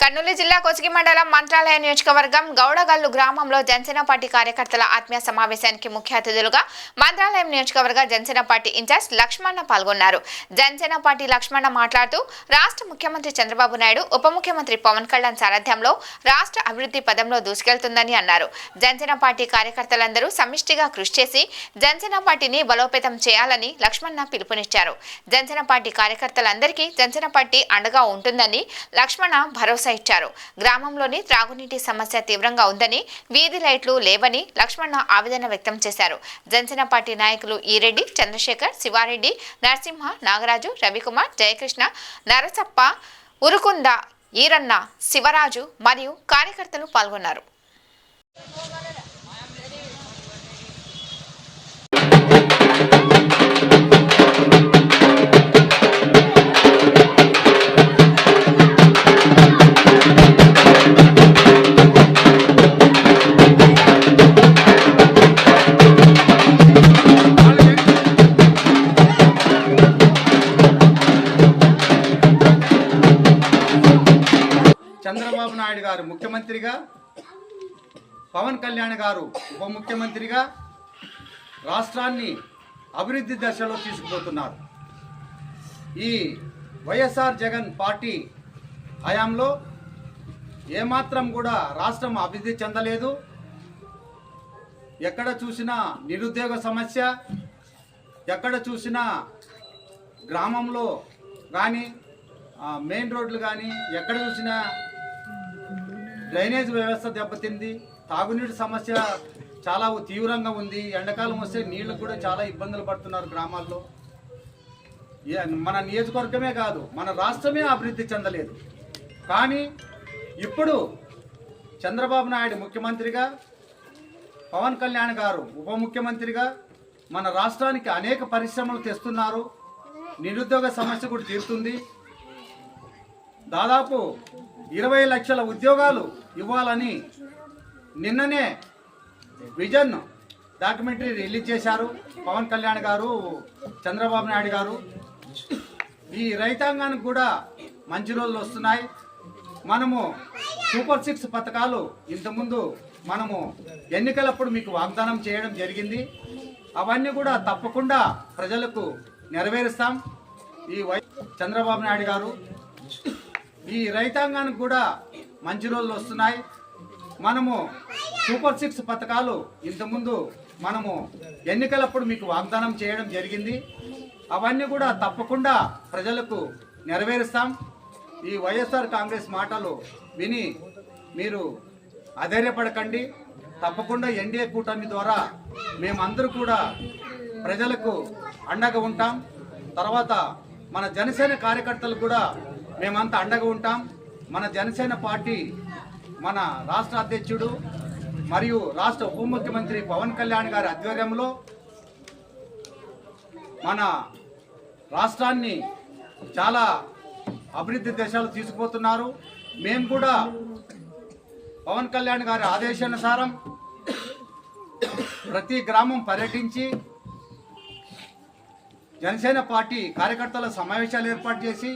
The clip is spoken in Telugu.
కర్నూలు జిల్లా కొసిగి మండలం మంత్రాలయ నియోజకవర్గం గౌడగల్లు గ్రామంలో జనసేన పార్టీ కార్యకర్తల ఆత్మీయ సమావేశానికి ముఖ్య అతిథులుగా మంత్రాలయం నియోజకవర్గ జనసేన పార్టీ ఇన్ఛార్జ్ లక్ష్మణ పాల్గొన్నారు. జనసేన పార్టీ లక్ష్మణ మాట్లాడుతూ రాష్ట్ర ముఖ్యమంత్రి చంద్రబాబు నాయుడు ఉప ముఖ్యమంత్రి పవన్ కళ్యాణ్ సారథ్యంలో రాష్ట్ర అభివృద్ధి పదంలో దూసుకెళ్తుందని అన్నారు. జనసేన పార్టీ కార్యకర్తలందరూ సమిష్టిగా కృషి చేసి జనసేన పార్టీని బలోపేతం చేయాలని లక్ష్మణ పిలుపునిచ్చారు. జనసేన పార్టీ కార్యకర్తలందరికీ జనసేన పార్టీ అండగా ఉంటుందని లక్ష్మణ భరోసా ఇచ్చారు. గ్రామంలోని త్రాగునీటి సమస్య తీవ్రంగా ఉందని, వీధి లైట్లు లేవని లక్ష్మణ ఆవేదన వ్యక్తం చేశారు. జనసేన పార్టీ నాయకులు ఈరెడ్డి, చంద్రశేఖర్, శివారెడ్డి, నరసింహ, నాగరాజు, రవికుమార్, జయకృష్ణ, నరసప్ప, ఉరుకుంద, ఈరన్న, శివరాజు మరియు కార్యకర్తలు పాల్గొన్నారు. చంద్రబాబు నాయుడు గారు ముఖ్యమంత్రిగా, పవన్ కళ్యాణ్ గారు ఉప ముఖ్యమంత్రిగా రాష్ట్రాన్ని అభివృద్ధి దశలో తీసుకుపోతున్నారు. ఈ వైఎస్ఆర్ జగన్ పార్టీ హయాంలో ఏమాత్రం కూడా రాష్ట్రం అభివృద్ధి చెందలేదు. ఎక్కడ చూసినా నిరుద్యోగ సమస్య, ఎక్కడ చూసినా గ్రామంలో కానీ మెయిన్ రోడ్లు కానీ ఎక్కడ చూసినా డ్రైనేజ్ వ్యవస్థ దెబ్బతింది. తాగునీటి సమస్య చాలా తీవ్రంగా ఉంది. ఎండాకాలం వస్తే నీళ్లు కూడా చాలా ఇబ్బందులు పడుతున్నారు గ్రామాల్లో. మన నియోజకవర్గమే కాదు, మన రాష్ట్రమే అభివృద్ధి చెందలేదు. కానీ ఇప్పుడు చంద్రబాబు నాయుడు ముఖ్యమంత్రిగా, పవన్ కళ్యాణ్ గారు ఉప ముఖ్యమంత్రిగా మన రాష్ట్రానికి అనేక పరిశ్రమలు తెస్తున్నారు. నిరుద్యోగ సమస్య కూడా తీరుతుంది. దాదాపు 20 లక్షల ఉద్యోగాలు ఇవ్వాలని నిన్ననే విజన్ డాక్యుమెంటరీ రిలీజ్ చేశారు పవన్ కళ్యాణ్ గారు, చంద్రబాబు నాయుడు గారు. ఈ రైతాంగానికి కూడా మంచి రోజులు వస్తున్నాయి. మనము సూపర్ 6 పథకాలు ఇంతకుముందు మనము ఎన్నికలప్పుడు మీకు వాగ్దానం చేయడం జరిగింది. అవన్నీ కూడా తప్పకుండా ప్రజలకు నెరవేరుస్తాం. ఈ చంద్రబాబు నాయుడు గారు, ఈ రైతాంగానికి కూడా మంచి రోజులు వస్తున్నాయి. మనము సూపర్ 6 పథకాలు ఇంతకుముందు మనము ఎన్నికలప్పుడు మీకు వాగ్దానం చేయడం జరిగింది. అవన్నీ కూడా తప్పకుండా ప్రజలకు నెరవేరుస్తాం. ఈ వైఎస్ఆర్ కాంగ్రెస్ మాటలు విని మీరు అధైర్యపడకండి. తప్పకుండా ఎన్డీఏ కూటమి ద్వారా మేమందరూ కూడా ప్రజలకు అండగా ఉంటాం. తర్వాత మన జనసేన కార్యకర్తలు కూడా మేమంతా అండగా ఉంటాం. మన జనసేన పార్టీ, మన రాష్ట్ర అధ్యక్షుడు మరియు రాష్ట్ర ఉప ముఖ్యమంత్రి పవన్ కళ్యాణ్ గారి ఆధ్వర్యంలో మన రాష్ట్రాన్ని చాలా అభివృద్ధి దశలు తీసుకుపోతున్నారు. మేము కూడా పవన్ కళ్యాణ్ గారి ఆదేశానుసారం ప్రతి గ్రామం పర్యటించి జనసేన పార్టీ కార్యకర్తల సమావేశాలు ఏర్పాటు చేసి